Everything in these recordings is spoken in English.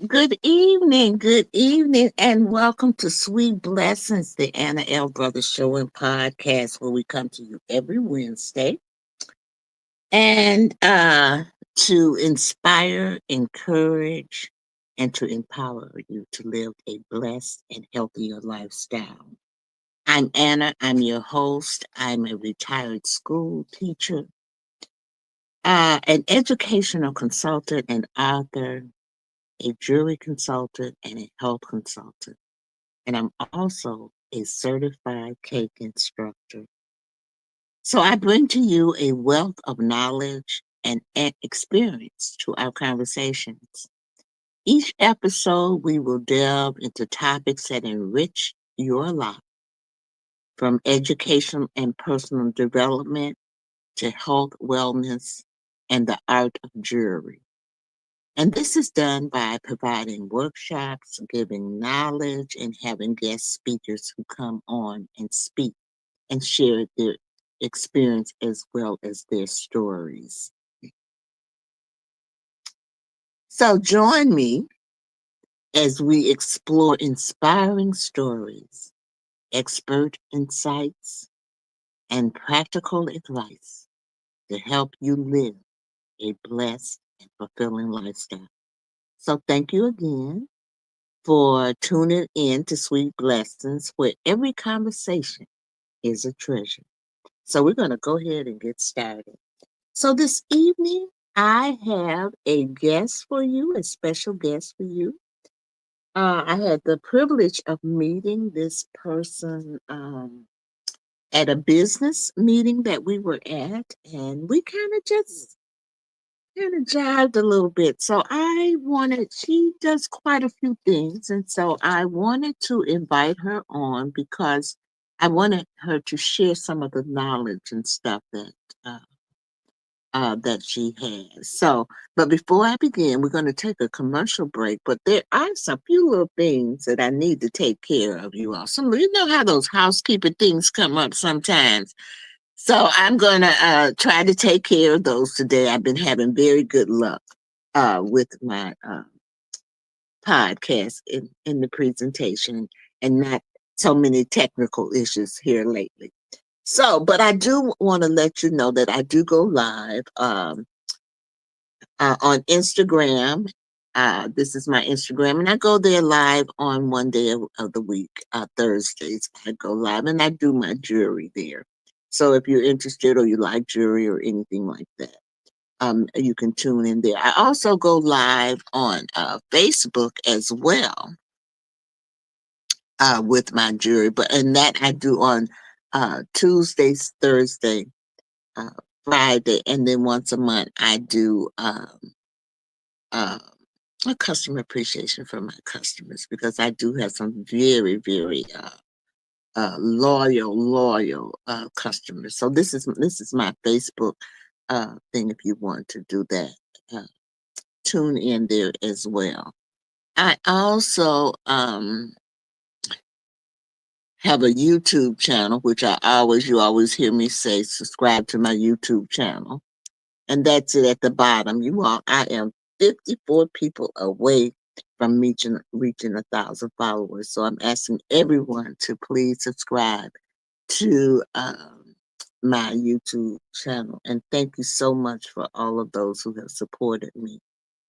good evening, and welcome to Sweet Blessings, the Anna L. Brothers Show and Podcast, where we come to you every Wednesday and to inspire, encourage, and to empower you to live a blessed and healthier lifestyle. I'm Anna. I'm your host. I'm a retired school teacher, an educational consultant, and author, a jury consultant, and a health consultant. And I'm also a certified cake instructor. So I bring to you a wealth of knowledge and experience to our conversations. Each episode, we will delve into topics that enrich your life, from education and personal development to health, wellness, and the art of jewelry. And this is done by providing workshops, giving knowledge, and having guest speakers who come on and speak and share their experience as well as their stories. So join me as we explore inspiring stories, expert insights, and practical advice to help you live a blessed and fulfilling lifestyle. So thank you again for tuning in to Sweet Blessings, where every conversation is a treasure. So we're going to go ahead and get started. So this evening, I have a guest for you, a special guest for you. I had the privilege of meeting this person at a business meeting that we were at, and we kind of jived a little bit. So she does quite a few things. And so I wanted to invite her on because I wanted her to share some of the knowledge and stuff uh, that she has. So, but before I begin, we're going to take a commercial break. But there are some few little things that I need to take care of, you all. Some, you know how those housekeeping things come up sometimes. So I'm going to try to take care of those today. I've been having very good luck with my podcast in the presentation and not so many technical issues here lately. So, but I do want to let you know that I do go live on Instagram. This is my Instagram, and I go there live on one day of the week, Thursdays. I go live and I do my jewelry there. So if you're interested or you like jewelry or anything like that, you can tune in there. I also go live on Facebook as well with my jewelry, and that I do on Tuesdays, Thursday, uh, Friday, and then once a month I do. Uh, a customer appreciation for my customers because I do have some very, very loyal customers. So this is my Facebook thing. If you want to do that, uh, tune in there as well. I also have a YouTube channel, which you always hear me say, subscribe to my YouTube channel. And that's it at the bottom. You all, I am 54 people away from reaching 1,000 followers. So I'm asking everyone to please subscribe to my YouTube channel. And thank you so much for all of those who have supported me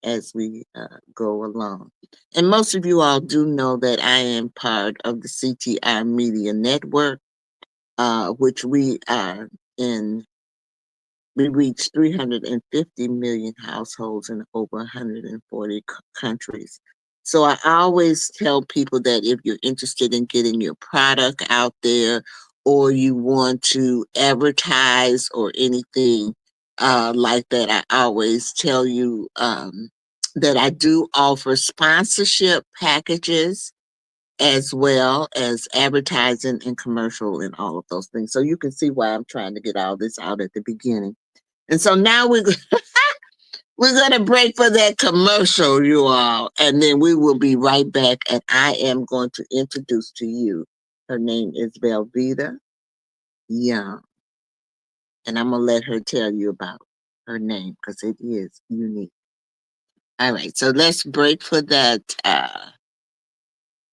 as we go along. And most of you all do know that I am part of the CTI Media Network, which we are in. We reach 350 million households in over 140 countries. So I always tell people that if you're interested in getting your product out there or you want to advertise or anything like that, I always tell you that I do offer sponsorship packages as well as advertising and commercial and all of those things. So you can see why I'm trying to get all this out at the beginning. And so now we're gonna break for that commercial, you all, and then we will be right back. And I am going to introduce to you. Her name is Velvetta Young, and I'm gonna let her tell you about her name because it is unique. All right, so let's break for that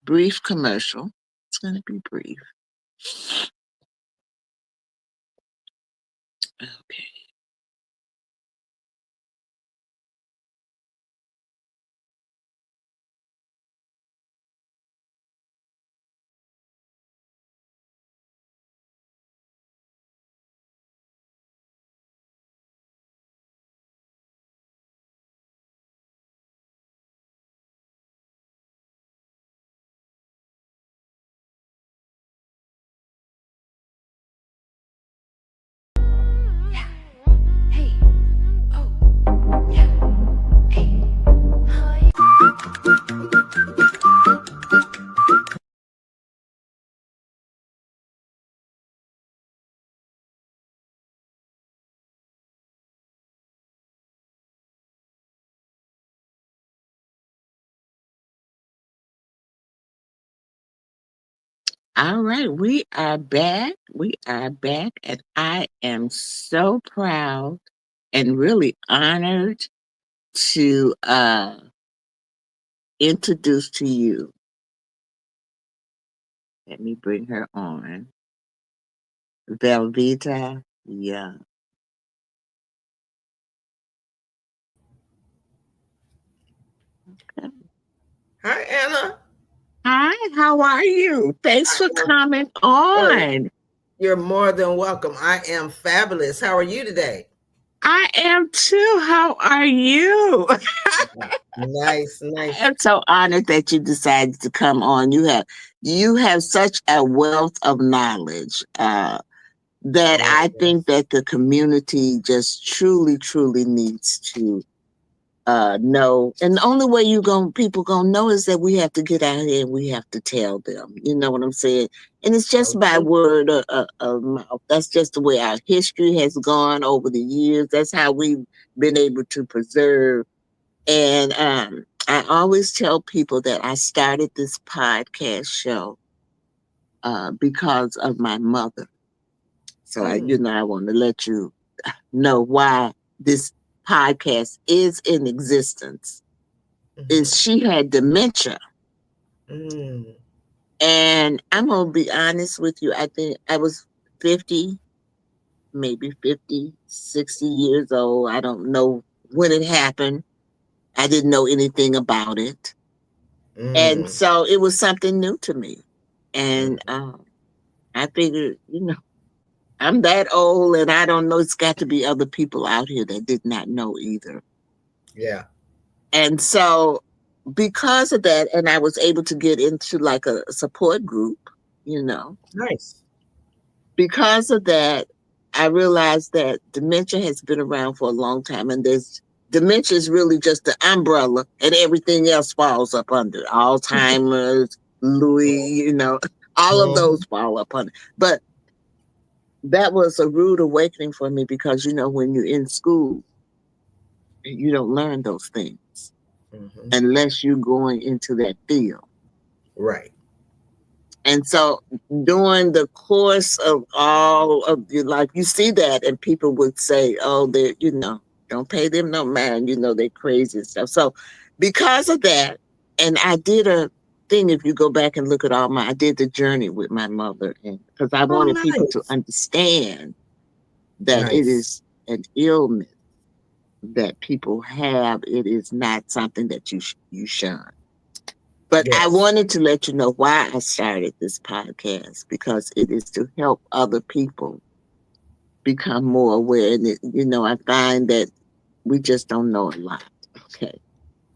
brief commercial. It's going to be brief. Okay. All right, we are back. We are back, and I am so proud and really honored to introduce to you. Let me bring her on. Velvetta. Yeah. Hi, Anna. Hi, how are you? Thanks I for am, coming oh, on. you're more than welcome. I am fabulous. How are you today? I am too. How are you? Nice, I nice. am so honored that you decided to come on. You have such a wealth of knowledge that Oh, I think yes. that the community just truly, truly needs to know. And the only way people gonna know is that we have to get out here and we have to tell them. You know what I'm saying? And it's just So by true. word of mouth. That's just the way our history has gone over the years. That's how we've been able to preserve. And I always tell people that I started this podcast show because of my mother. So Mm, I want to let you know why this podcast is in existence. mm-hmm, Is she had dementia, mm, and I'm gonna be honest with you. I think I was 50, maybe 50, 60 years old. I don't know when it happened. I didn't know anything about it, and mm, so it was something new to me. And mm. I figured, I'm that old, and I don't know. It's got to be other people out here that did not know either. Yeah. And so, because of that, and I was able to get into like a support group, you know, Nice. because of that, I realized that dementia has been around for a long time, and there's dementia is really just the umbrella, and everything else falls up under Alzheimer's, Louis, all of those Mhm. fall up under. But that was a rude awakening for me because when you're in school, you don't learn those things Mhm. unless you're going into that field. Right. And so during the course of all of your life, you see that, and people would say, oh, don't pay them no mind, they're crazy and stuff. So because of that, and I did a thing, if you go back and look at I did the journey with my mother, and because I Oh, wanted people to nice. understand that it Nice. is an illness that people have. It is not something that you shun. But I Yes. wanted to let you know why I started this podcast because it is to help other people become more aware. And I find that we just don't know a lot. Okay,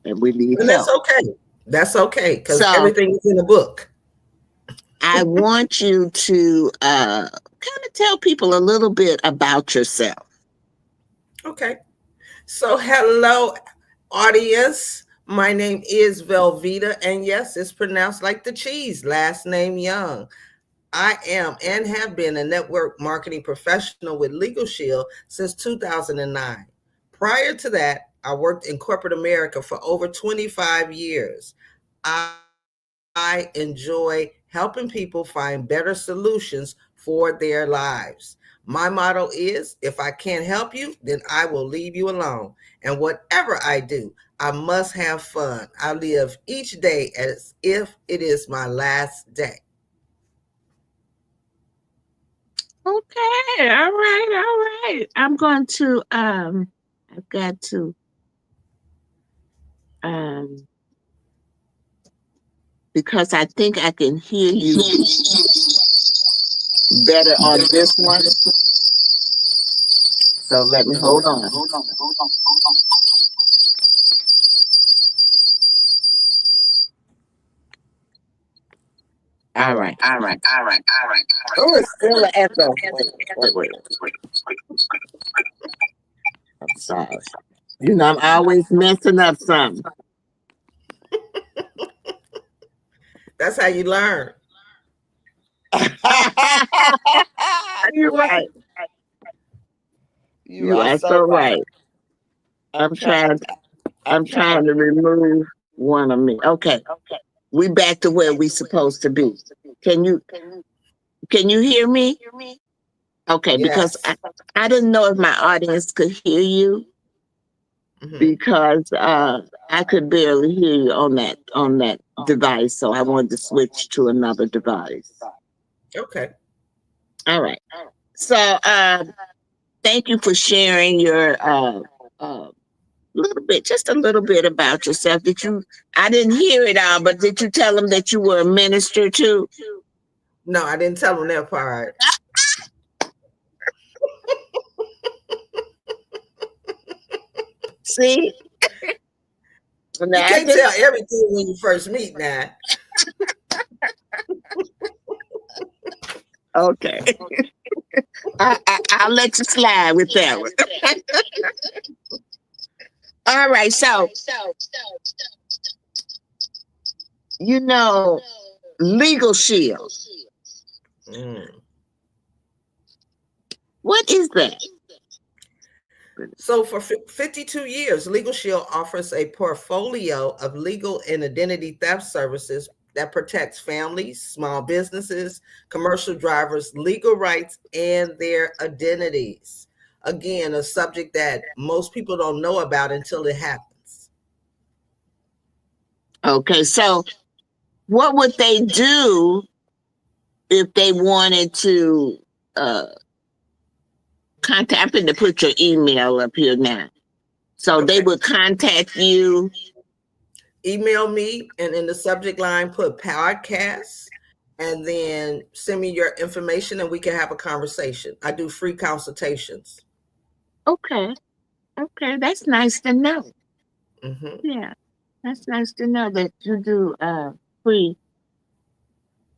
and we need And that's help. okay. That's okay because So everything is in the book. I want you to kind of tell people a little bit about yourself. Okay. So, hello, audience. My name is Velvetta, and yes, it's pronounced like the cheese, last name Young. I am and have been a network marketing professional with Legal Shield since 2009. Prior to that, I worked in corporate America for over 25 years. I enjoy helping helping people find better solutions for their lives. My motto is, if I can't help you, then I will leave you alone. And whatever I do, I must have fun. I live each day as if it is my last day. Okay, all right. I'm going to I've got to um because I think I can hear you better on this one. So let me hold on. All right. Oh, it's still an echo. Wait. I'm sorry. You know, I'm always messing up something. That's how you learn. You're right. You You are are so so right. right. I'm trying. I'm trying to remove one of me. Okay, we back to where we supposed to be. Can you can you hear me? Okay, because Yes. I didn't know if my audience could hear you Mhm. because I could barely hear you on that device. So I wanted to switch to another device. Okay. All right. So thank you for sharing your little bit, just a little bit about yourself. Did you? I didn't hear it all, but did you tell them that you were a minister too? No, I didn't tell them that part. See, You now I can't just tell everything when you first meet now. okay. I'll let you slide with that one. All right, so you know, legal shield. Mm. What is that? So, for 52 years, Legal Shield offers a portfolio of legal and identity theft services that protects families, small businesses, commercial drivers' legal rights, and their identities. Again, a subject that most people don't know about until it happens. Okay, so what would they do if they wanted to uh, contact? I'm going to put your email up here now. So they Okay. would contact you. Email me and in the subject line put podcast and then send me your information and we can have a conversation. I do free consultations. Okay, okay, that's nice to know. Hmm. Yeah, that's nice to know that you do free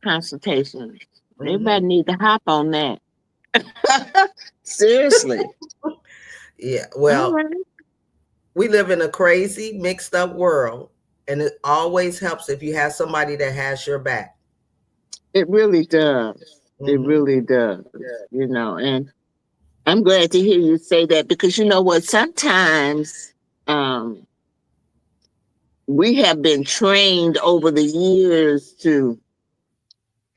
consultations. Everybody Hmm. need to hop on that. Seriously. Yeah. All Well, right. we live in a crazy, mixed up world, and it always helps if you have somebody that has your back. It really does. It Hmm. really does. You know, and I'm glad to hear you say that because you know what? Sometimes um, we have been trained over the years to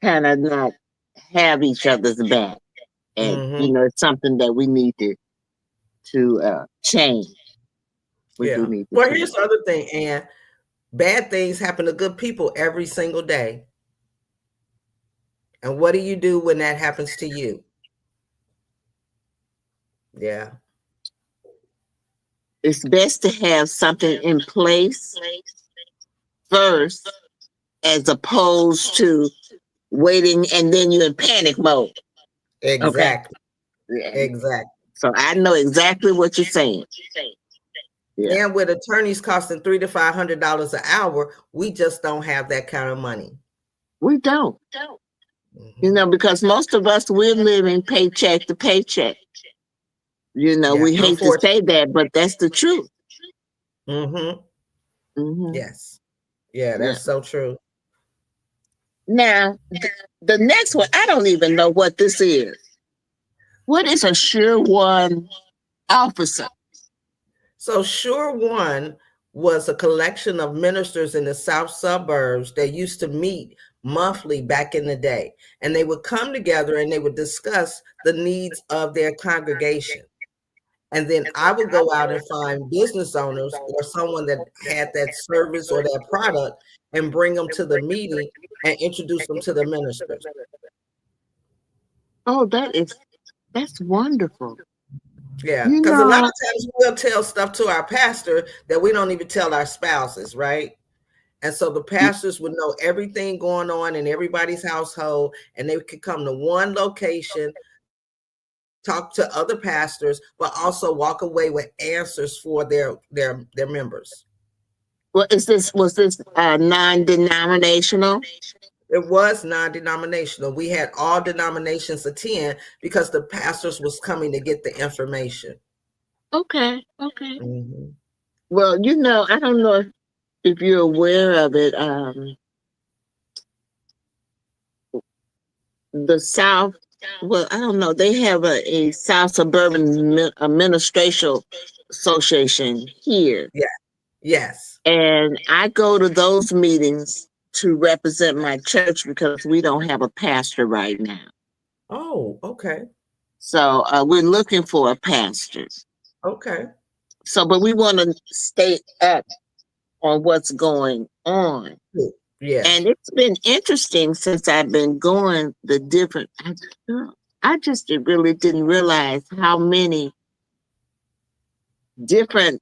kind of not have each other's back. And, you Hmm. know, it's something that we need to change. We do Yeah. need to Well, change. here's the other thing, and bad things happen to good people every single day. And what do you do when that happens to you? Yeah. It's best to have something in place first as opposed to waiting and then you're in panic mode. Okay. Exactly. Yeah. Exactly. So I know exactly what you're saying. Yeah. And with attorneys costing $300 to $500 an hour, we just don't have that kind of money. We don't. You Hmm. know, because most of us, we're living paycheck to paycheck. You know, Yeah, we hate to unfortunately. say that, but that's the truth. Hmm. Hmm. Yes. Yeah, Yeah. that's so true. Now, the next one, I don't even know what this is. What is a sure one officer? So Sure One was a collection of ministers in the south suburbs that used to meet monthly back in the day. And they would come together and they would discuss the needs of their congregation. And then I would go out and find business owners or someone that had that service or that product and bring them to the meeting and introduce them to the ministers. Oh, that's wonderful. Yeah, You because a lot of know, times we'll tell stuff to our pastor that we don't even tell our spouses, right? And so the pastors would know everything going on in everybody's household, and they could come to one location, talk to other pastors, but also walk away with answers for their members. well, was this non-denominational? It was non-denominational. We had all denominations attend because the pastors was coming to get the information. Okay, okay. Mm-hmm. Well, I don't know if you're aware of it. The South, well, I don't know. They have a South Suburban Administration Association here. Yeah. Yes. And I go to those meetings to represent my church because we don't have a pastor right now. Oh, okay. So we're looking for a pastor. Okay. So, but we want to stay up on what's going on. Yeah. And it's been interesting since I've been going the different. I just really didn't realize how many different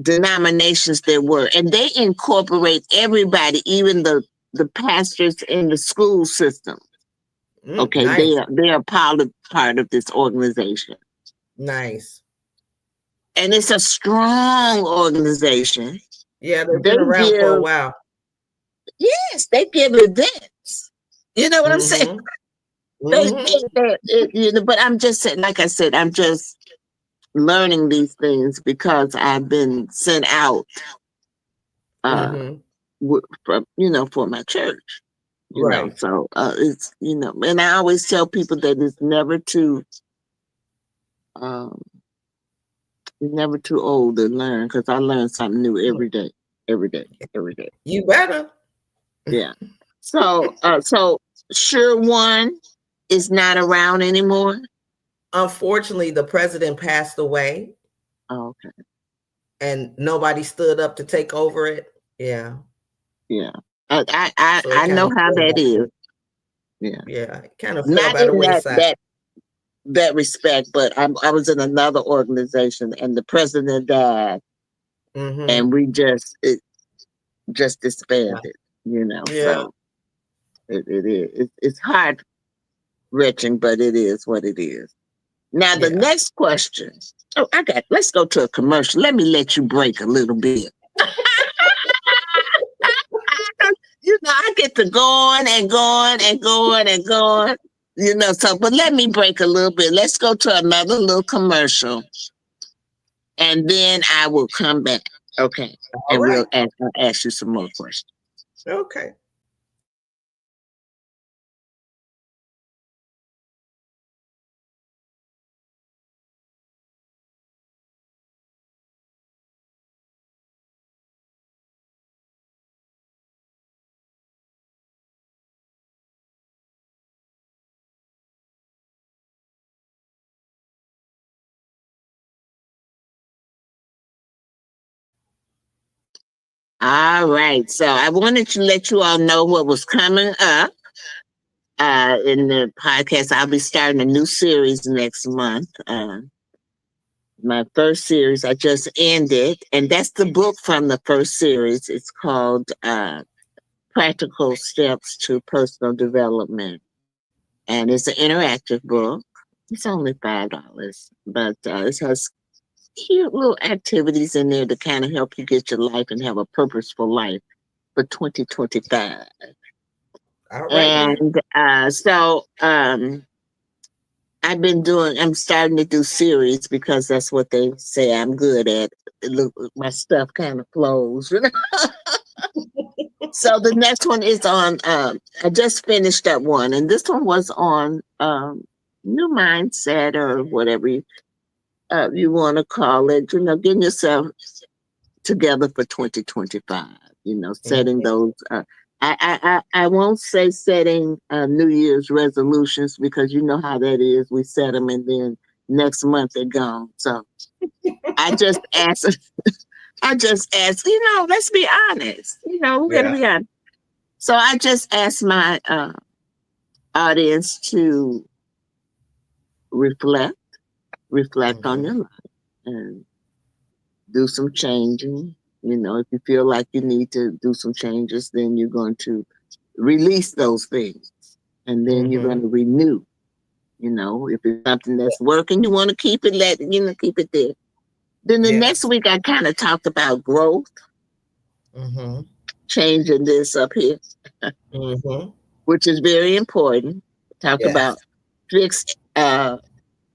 denominations there were, and they incorporate everybody, even the pastors in the school system. Okay, Nice. they are part of this organization. Nice. And it's a strong organization. Yeah, they've been around for a while. Yes, they give events. You know what I'm saying? But I'm just saying, like I said, I'm just learning these things because I've been sent out for my church. Right. So it's and I always tell people that it's never too old to learn, because I learn something new every day. You better. Yeah. So Sure One is not around anymore. Unfortunately, the president passed away. Oh, okay. And nobody stood up to take over it. Yeah. Yeah. I know how that is. Yeah. Yeah. Kind of fell not by the in wayside. that respect, but I was in another organization and the president died, and we just disbanded. Yeah. So it's heart wrenching, but it is what it is. Now the next question. Oh, let's go to a commercial. Let me let you break a little bit. I get to going and going and going and going. But let me break a little bit. Let's go to another little commercial, and then I will come back. Okay. All right. We'll ask you some more questions. Okay. All right. So I wanted to let you all know what was coming up in the podcast. I'll be starting a new series next month. My first series I just ended, and that's the book from the first series. It's called Practical Steps to Personal Development. And it's an interactive book. It's only $5, but it has cute little activities in there to kind of help you get your life and have a purposeful life for 2025. All right. And so I'm starting to do series because that's what they say I'm good at. Look, my stuff kind of flows. So the next one is on, I just finished that one, and this one was on new mindset, or whatever you want to call it, getting yourself together for 2025, setting those I won't say setting New Year's resolutions because you know how that is. We set them and then next month they're gone. So I just ask, I just ask, let's be honest. We're going to Yeah. be honest. So I just ask my audience to reflect, reflect on Mm-hmm. your life and do some changing. If you feel like you need to do some changes, then you're going to release those things and then you're Mm-hmm. going to renew. If it's something that's working, you want to keep it, keep it there. Then the next Yes. week, I kind of talked about growth, Mm-hmm. changing this up here, Mm-hmm. which is very important. Talk about Yes. fixed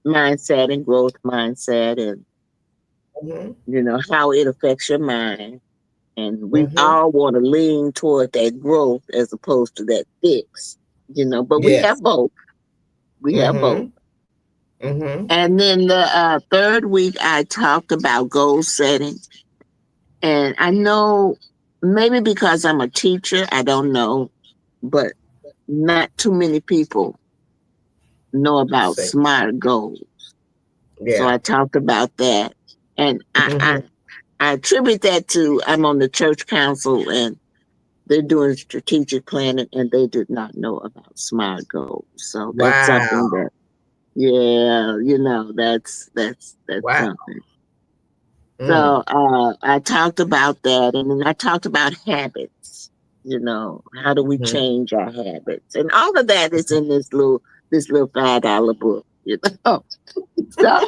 mindset and growth mindset and, Mm-hmm. how it affects your mind. And we Mm-hmm. all want to lean toward that growth as opposed to that fix, but we have Yes. both. We have both. Mm-hmm. Mm-hmm. And then the third week, I talked about goal setting. And I know maybe because I'm a teacher, I don't know, but not too many people know about Say. SMART goals. So Yeah. I talked about that. And I, Mm-hmm. I attribute that to I'm on the church council and they're doing strategic planning and they did not know about SMART goals. So that's something Wow. that, yeah, that's Wow. something. Mm. So I talked about that, and then I talked about habits. How do we Mm-hmm. change our habits, and all of that is in this little $5 book. So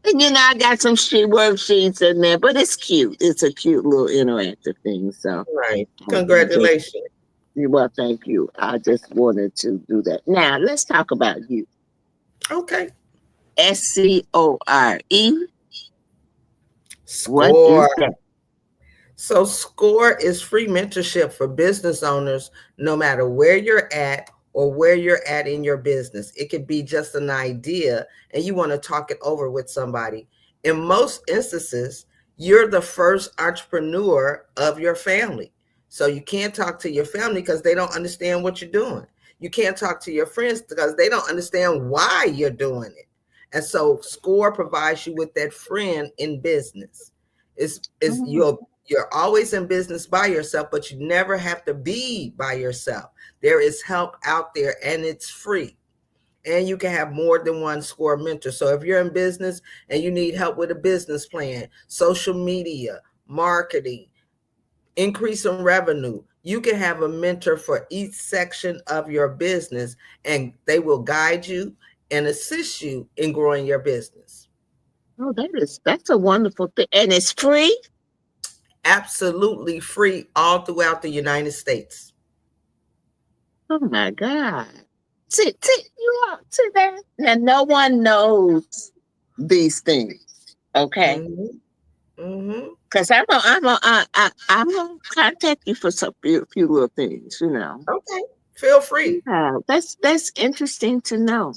and I got some sheet worksheets in there, but it's cute. It's a cute little interactive thing. So Right. I just Congratulations. well, thank you. I just wanted to do that. Now let's talk about you. Okay. SCORE. What is Score. that? So, SCORE is free mentorship for business owners, no matter where you're at or where you're at in your business. It could be just an idea and you want to talk it over with somebody. In most instances, you're the first entrepreneur of your family. So, you can't talk to your family because they don't understand what you're doing. You can't talk to your friends because they don't understand why you're doing it. And so, SCORE provides you with that friend in business. Is Oh, you're always in business by yourself, but you never have to be by yourself. There is help out there and it's free. And you can have more than one SCORE mentor. So if you're in business and you need help with a business plan, social media, marketing, increasing revenue, you can have a mentor for each section of your business and they will guide you and assist you in growing your business. oh, that's a wonderful thing, and it's free. Absolutely free all throughout the United States. Oh my God! See that? Now no one knows these things, okay? Mm-hmm. Mm-hmm. Because I'm gonna contact you for some few little things. Okay. Feel free. Yeah, that's interesting to know.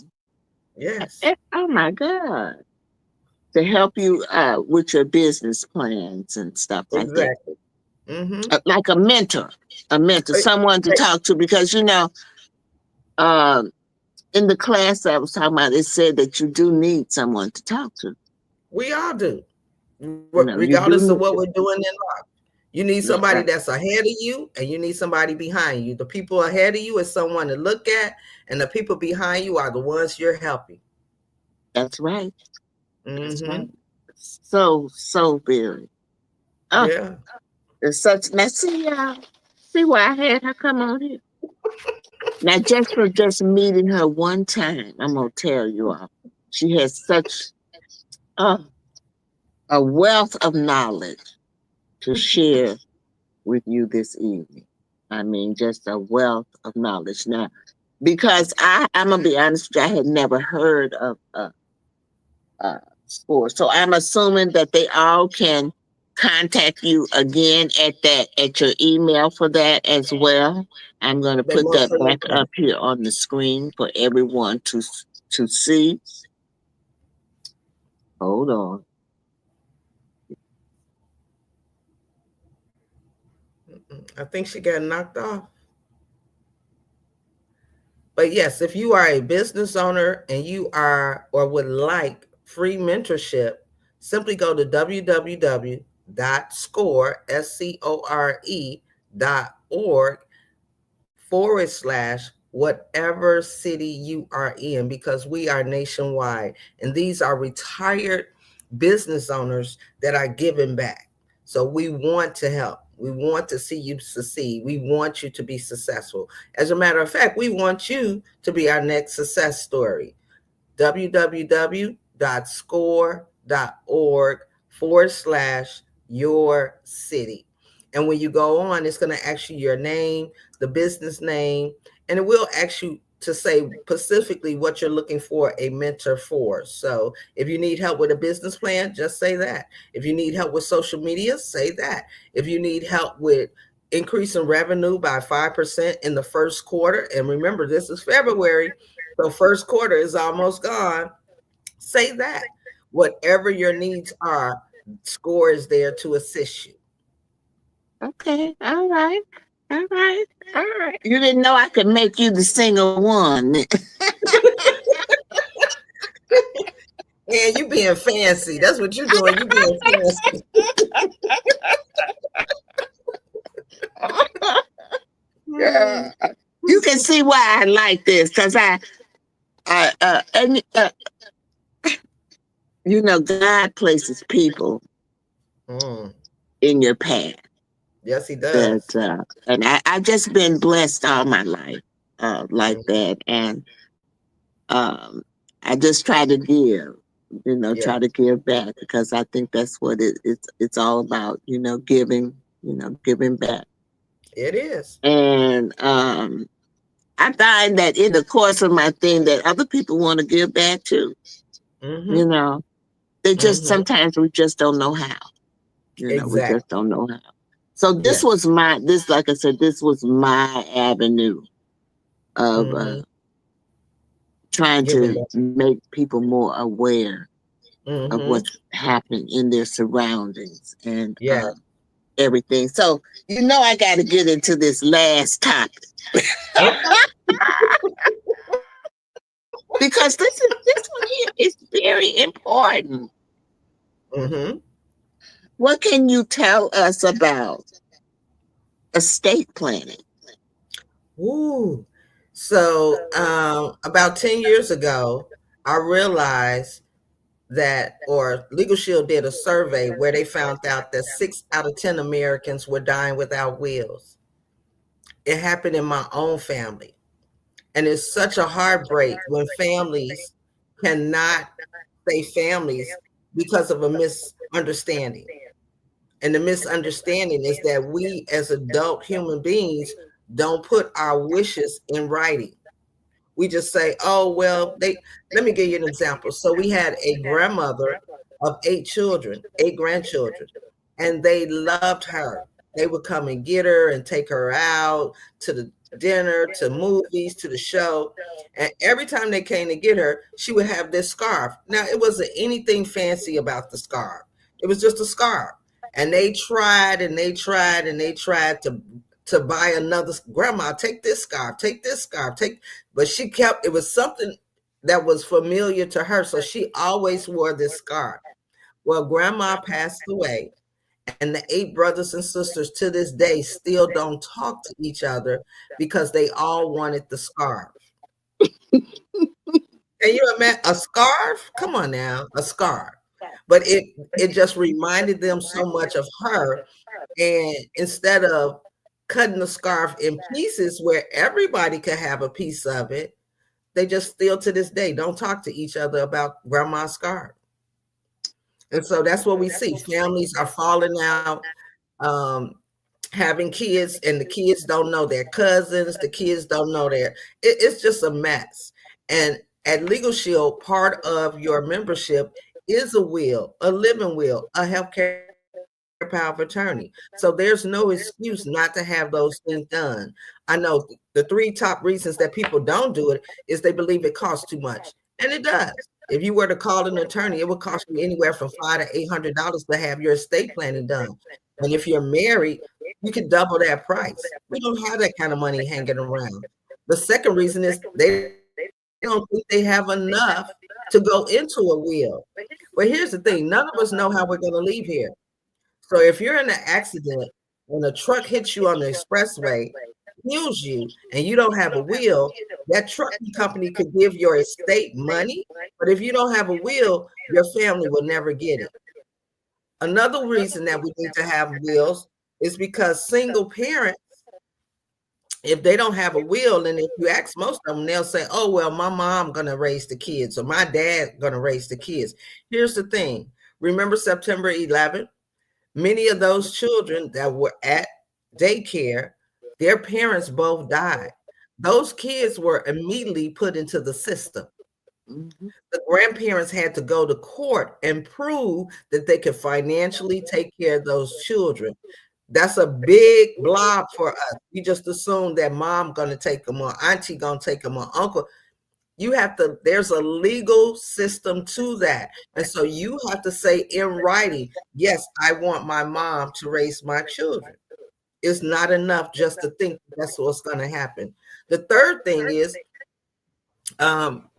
Yes. Oh my God! To help you with your business plans and stuff like that. Exactly. Mm-hmm. Like a mentor, Hey, someone to hey, talk to because um, in the class I was talking about, it said that you do need someone to talk to. we all do, You do regardless of need what to. we're doing in life. You need Yeah, somebody right. that's ahead of you, and you need somebody behind you. The people ahead of you is someone to look at, and the people behind you are the ones you're helping. That's right. That's right. Mm-hmm. So very. Oh, Yeah. it's such. Now see y'all. See why I had her come on here. Now just for just meeting her one time, I'm gonna tell you all. She has such uh, a wealth of knowledge to share with you this evening. I mean, just a wealth of knowledge. Now, because I'm gonna be honest with you, I had never heard of uh, SCORE, so I'm assuming that they all can contact you again at your email for that as well. I'm gonna They put most that certainly back can. up here on the screen for everyone to see. Hold on. I think she got knocked off. But yes, if you are a business owner and you are or would like free mentorship, simply go to www.score.org whatever city you are in, because we are nationwide. And these are retired business owners that are giving back. So we want to help. We want to see you succeed. We want you to be successful. As a matter of fact, we want you to be our next success story. www.score.org/your city. And when you go on, it's going to ask you your name, the business name, and it will ask you to say specifically what you're looking for a mentor for. So if you need help with a business plan, just say that. If you need help with social media, say that. If you need help with increasing revenue by 5% in the first quarter, and remember, this is February, so first quarter is almost gone, say that. Whatever your needs are, SCORE is there to assist you. Okay. All right. All right. All right. You didn't know I could make you the single one. And you being fancy. That's what you're doing. You being fancy. Yeah. You can see why I like this, because and God places people Mm. in your path Yes, he that, does. and I've just been blessed all my life, like Mm. that, and um, I just try to give, Yeah, try to give back, because I think that's what it's all about, giving back, it is. and I find that in the course of my thing that other people want to give back too, you Mm-hmm. know. They just Mm-hmm. sometimes we just don't know how. We Exactly. just don't know how. So Yes. like I said, this was my avenue of Mm-hmm. trying Giving to back. make people more aware of Mm-hmm. what's happening in their surroundings and Yeah. everything. So I got to get into this last topic Okay. because this one here is very important. Mm-hmm. What can you tell us about estate planning? Ooh. So about 10 years ago, I realized that, or Legal Shield did a survey where they found out that 6 out of 10 Americans were dying without wills. It happened in my own family. And it's such a heartbreak when families cannot stay families because of a misunderstanding. And the misunderstanding is that we as adult human beings don't put our wishes in writing. We just say, oh, well, let me give you an example. So we had a grandmother of 8 children, 8 grandchildren, and they loved her. They would come and get her and take her out to the dinner, to movies, to the show. And every time they came to get her, she would have this scarf. Now, it wasn't anything fancy about the scarf. It was just a scarf. And they tried and they tried and they tried to buy another. Grandma, take this scarf, take this scarf, take, but she kept, it was something that was familiar to her. So she always wore this scarf. Well, grandma passed away, and the 8 brothers and sisters to this day still don't talk to each other because they all wanted the scarf. Can you imagine a scarf? Come on now, a scarf. But it just reminded them so much of her. And instead of cutting the scarf in pieces where everybody could have a piece of it, they just still to this day don't talk to each other about grandma's scarf. And so that's what we see. Families are falling out, um, having kids, and the kids don't know their cousins, the kids don't know it's just a mess. And at Legal Shield, part of your membership is a will, a living will, a healthcare power of attorney. So there's no excuse not to have those things done. I know the 3 top reasons that people don't do it is they believe it costs too much. And it does. If you were to call an attorney, it would cost you anywhere from $500 to $800 to have your estate planning done. And if you're married, you can double that price. We don't have that kind of money hanging around. The second reason is they don't think they have enough to go into a will. But here's the thing, none of us know how we're going to leave here. So if you're in an accident and a truck hits you on the expressway, kills you, and you don't have a will, that trucking company could give your estate money. But if you don't have a will, your family will never get it. Another reason that we need to have wills is because single parents, if they don't have a will, and if you ask most of them, they'll say, oh, well, my mom gonna raise the kids or my dad gonna raise the kids. Here's the thing. Remember September 11th? Many of those children that were at daycare, their parents both died. Those kids were immediately put into the system. Mhm. The grandparents had to go to court and prove that they could financially take care of those children. That's a big blob for us. We just assume that mom gonna take them or auntie gonna take them or uncle. You have to, there's a legal system to that. And so you have to say in writing, yes, I want my mom to raise my children. It's not enough just to think that's what's going to happen. The third thing is,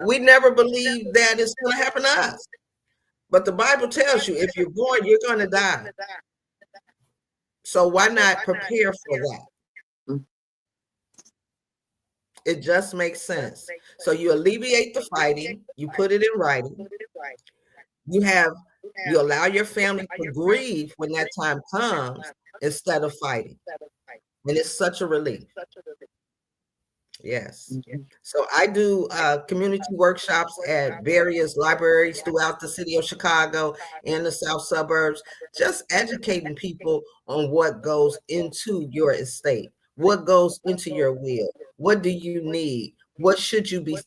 we never believe that it's going to happen to us. But the Bible tells you if you're born, you're going to die. So why not prepare for that? Mm. It just makes sense. So you alleviate the fighting, you put it in writing, you have you allow your family to grieve when that time comes instead of fighting. And it's such a relief. Yes. Mhm. So I do community workshops at various libraries throughout the city of Chicago and the south suburbs, just educating people on what goes into your estate, what goes into your will, what do you need, what should you be.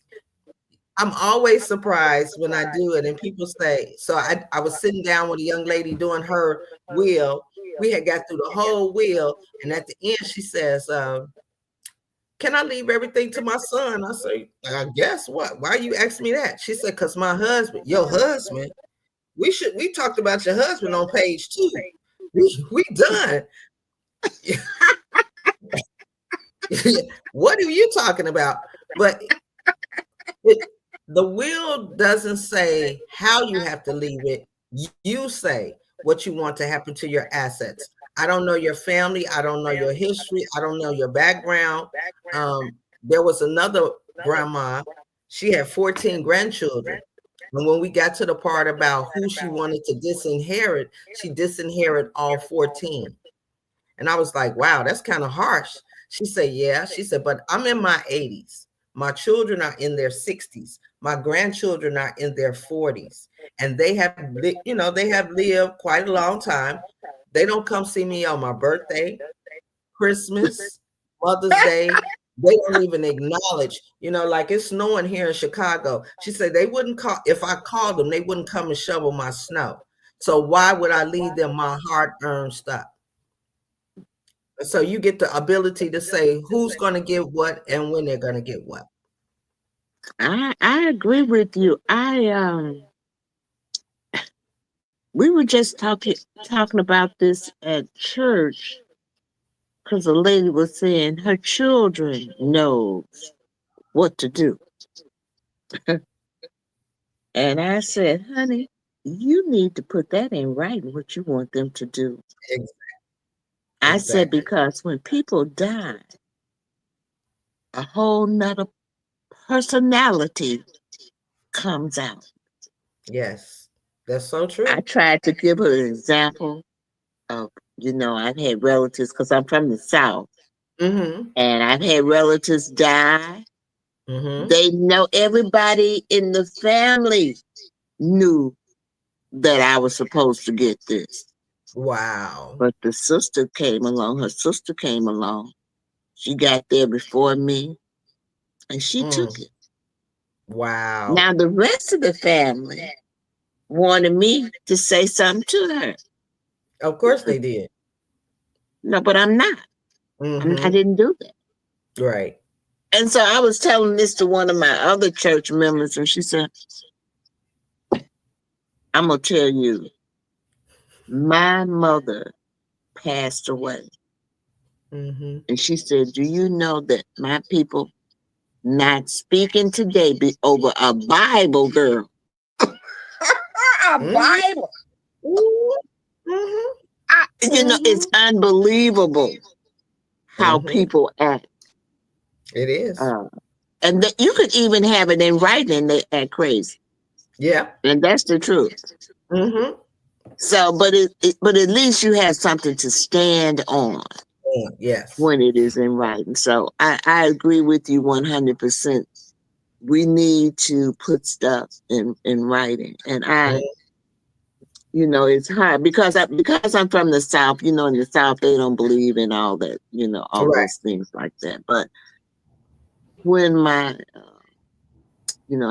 I'm always surprised when I do it and people say, so I was sitting down with a young lady doing her will. We had got through the whole will, and at the end she says, can I leave everything to my son? I say, I guess what? Why you ask me that? She said, because my husband, your husband, we talked about your husband on page 2. We done. What are you talking about? But the will doesn't say how you have to leave it. You say what you want to happen to your assets. I don't know your family. I don't know your history. I don't know your background. There was another grandma. She had 14 grandchildren. And when we got to the part about who she wanted to disinherit, she disinherited all 14. And I was like, wow, that's kind of harsh. She said, yeah. She said, but I'm in my 80s. My children are in their 60s. My grandchildren are in their 40s. And they have, they have lived quite a long time. They don't come see me on my birthday, Christmas, Mother's Day. They don't even acknowledge, like it's snowing here in Chicago. She said they wouldn't call, if I called them, they wouldn't come and shovel my snow. So why would I leave them my hard-earned stuff? So you get the ability to say who's going to get what and when they're going to get what. I agree with you. We were just talking about this at church because the lady was saying her children knows what to do. And I said, honey, you need to put that in writing what you want them to do. I said, Exactly. because when people die, a whole nother personality comes out. Yes, that's so I true. tried to give her an example of, I've had relatives because I'm from the South, Mm-hmm. and I've had relatives die. Mm-hmm. They know everybody in the family knew that I was supposed to get this. Wow. But her sister came along. She got there before me and she took Mm. it. Wow. Now, the rest of the family wanted me to say something to her. Of course they did. No, but I'm not. I Mm-hmm. didn't do that. Right. And so I was telling this to one of my other church members, and she said, I'm going to tell you, my mother passed away. Mm-hmm. And she said, "Do you know that my people not speaking today be over a Bible, girl? A Mm-hmm. Bible. Mm-hmm. It's unbelievable how Mm-hmm. people act. It is. Uh, and that you could even have it in writing and they act crazy. Yeah. And that's the truth. Mm-hmm. So, but at least you have something to stand on Yes. when it is in writing. So I agree with you 100%. We need to put stuff in writing. And it's hard because I'm from the South, in the South, they don't believe in all that, all Right. those things like that. But when I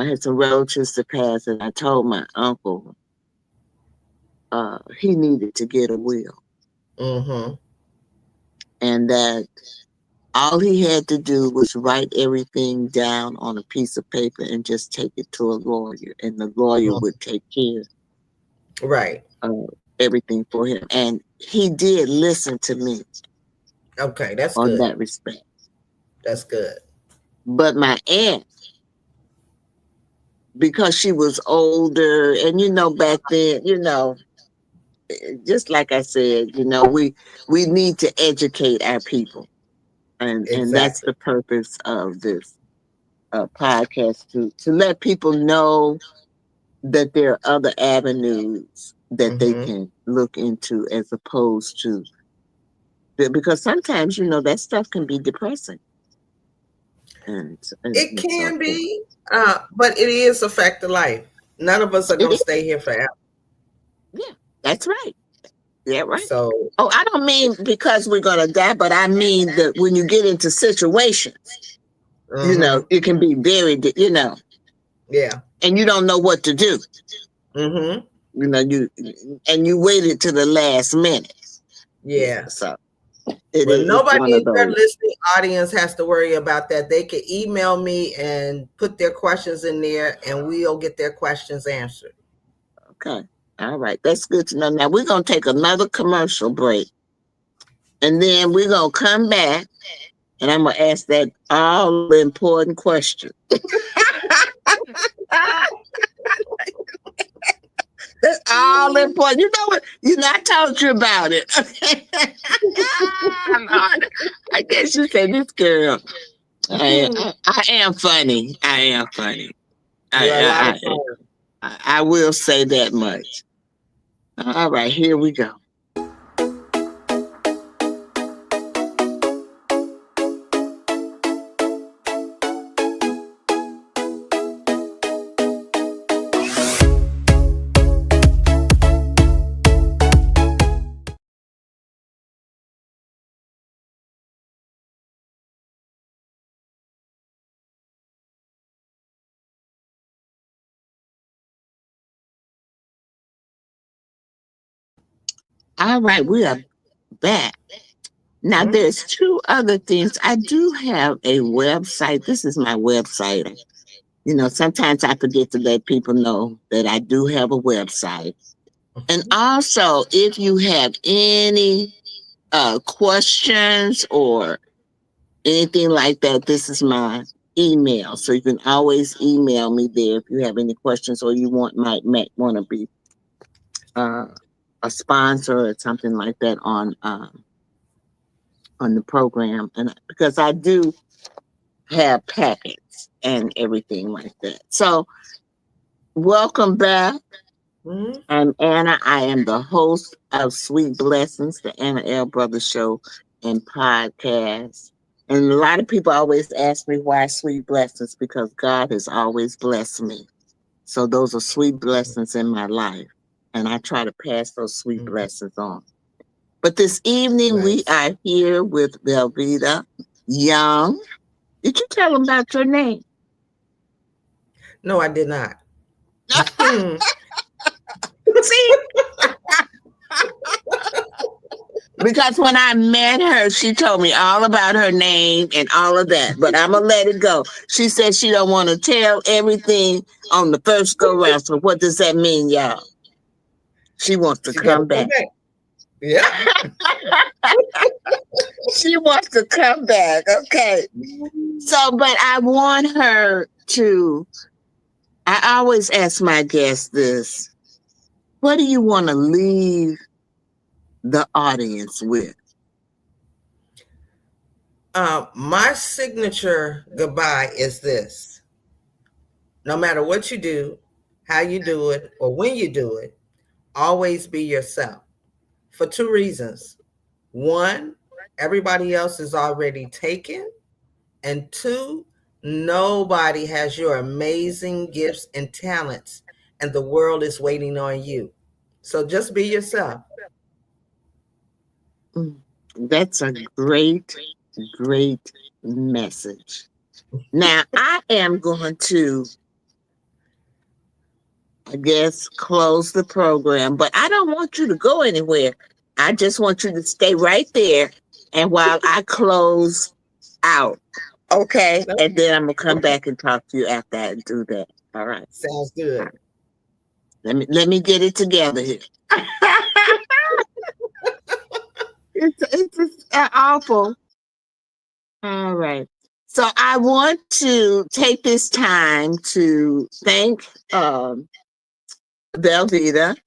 had some relatives to pass and I told my uncle, he needed to get a will Mm-hmm. and that all he had to do was write everything down on a piece of paper and just take it to a lawyer, and the lawyer would take care Right. of everything for him. And he did listen to me Okay, that's on good. that respect. That's good. But my aunt, because she was older, and back then, just like I said, we need to educate our people, and that's Exactly. the purpose of this podcast to let people know that there are other avenues that they Mm-hmm. can look into as opposed to because sometimes that stuff can be depressing and and, It and so can forth. be, but it is a fact of life. None of us are It gonna is, stay here forever. yeah, that's right. Yeah, right. So, Oh, I don't mean because we're gonna die, but I mean that when you get into situations, mm-hmm. it can be very, Yeah. and you don't know what to do. Mm-hmm. You and you waited to the last minute. Yeah, Yeah. so Well, it's one nobody of in your those. listening audience has to worry about that. They can email me and put their questions in there, and we'll get their questions answered. Okay. All right. That's good to know. Now we're gonna take another commercial break. And then we're gonna come back and I'm gonna ask that all important question. That's all important. You know what? I told you about it. Lord, I guess you said this girl. I am funny. I am funny. You're a lot of I, fun. I will say that much. All right, here we go. All right, we are back. Now, Mhm. there's two other things. I do have a website. This is my website. Sometimes I forget to let people know that I do have a website. And also, if you have any questions or anything like that, this is my email. So you can always email me there if you have any questions or you might want to be uh, a sponsor or something like that on the program. And because I do have packets and everything like that. So welcome back. Mhm. I'm Anna. I am the host of Sweet Blessings, the Anna L. Brothers Show and podcast. And a lot of people always ask me why Sweet Blessings, because God has always blessed me. So those are sweet blessings in my life. And I try to pass those sweet Mhm. blessings on. But this evening we Nice. are here with Velvetta Young. Did you tell them about your name? No, I did not. Mhm. See, because when I met her, she told me all about her name and all of that. But I'm gonna let it go. She said she don't want to tell everything on the first go round. So what does that mean, y'all? She wants to She got to come come back. back. Yeah. She wants to come back. Okay. So, but I want her to, I always ask my guests this: what do you want to leave the audience with? My signature goodbye is this: no matter what you do, how you do it, or when you do it, always be yourself. For two reasons. One, everybody else is already taken. And two, nobody has your amazing gifts and talents, and the world is waiting on you. So just be yourself. Mm, that's a great, great message. Now, I am going to, I guess, close the program, but I don't want you to go anywhere. I just want you to stay right there. And while I close out, okay? No? And then I'm going to come Okay. back and talk to you after I do that. All right. Sounds All good. right. Let me get it together here. it's awful. All right. So I want to take this time to thank Velvetta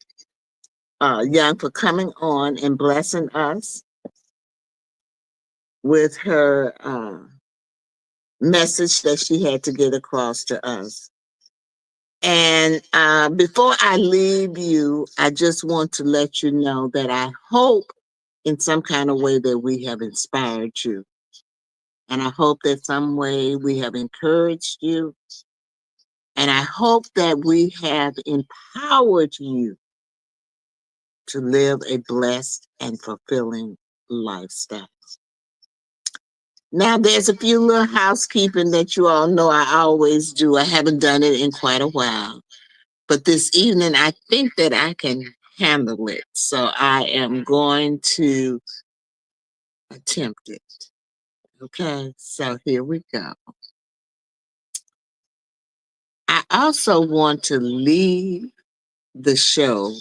Young for coming on and blessing us with her message that she had to get across to us. And before I leave you, I just want to let you know that I hope in some kind of way that we have inspired you. And I hope that some way we have encouraged you. And I hope that we have empowered you to live a blessed and fulfilling lifestyle. Now, there's a few little housekeeping that you all know I always do. I haven't done it in quite a while. But this evening, I think that I can handle it. So I am going to attempt it. Okay, so here we go. I also want to leave the show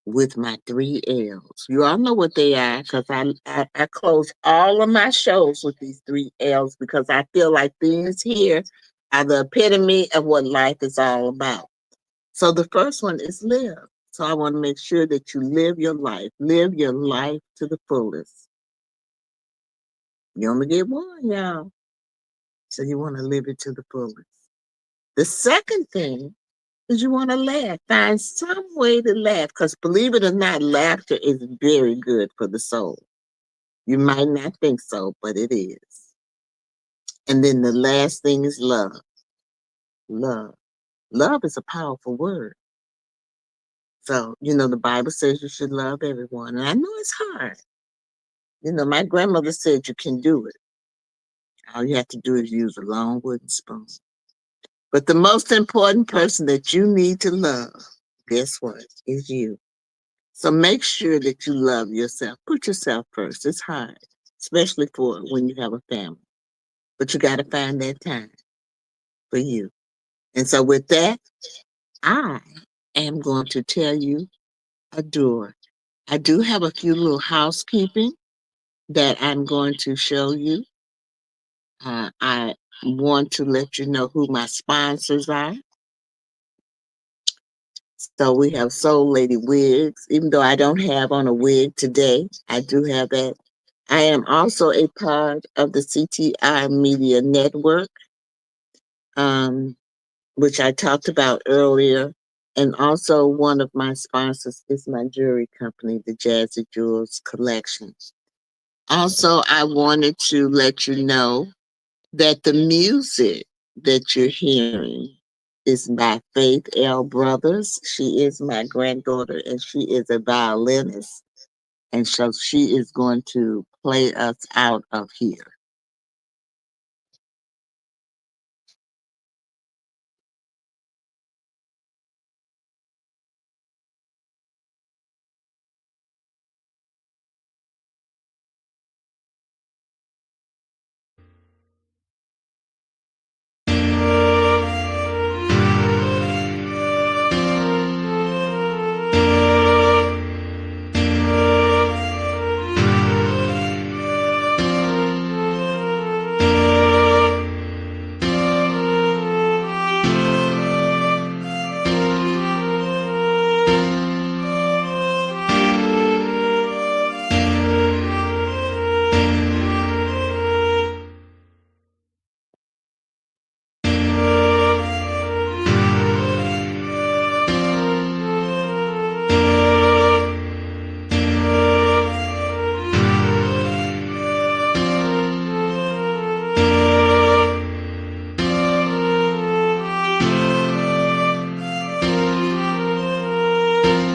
with my 3 L's. You all know what they are because I close all of my shows with these 3 L's because I feel like these here are the epitome of what life is all about. So the first one is live. So I want to make sure that you live your life to the fullest. You only get one, y'all. So you want to live it to the fullest. The second thing is you want to laugh. Find some way to laugh because believe it or not, laughter is very good for the soul. You might not think so, but it is. And then the last thing is love. Love. Love is a powerful word. So, the Bible says you should love everyone. And I know it's hard. My grandmother said you can do it. All you have to do is use a long wooden spoon. But the most important person that you need to love, guess what? Is you. So make sure that you love yourself. Put yourself first. It's hard, especially for when you have a family. But you got to find that time for you. And so with that, I am going to tell you adore. I do have a few little housekeeping that I'm going to show you. I want to let you know who my sponsors are. So we have Soul Lady Wigs. Even though I don't have on a wig today, I do have that. I am also a part of the CTI Media Network, um, which I talked about earlier. And also one of my sponsors is my jewelry company, the Jazzy Jewels Collection. Also, I wanted to let you know that the music that you're hearing is by Faith L. Brothers. She is my granddaughter and she is a violinist. And so she is going to play us out of here.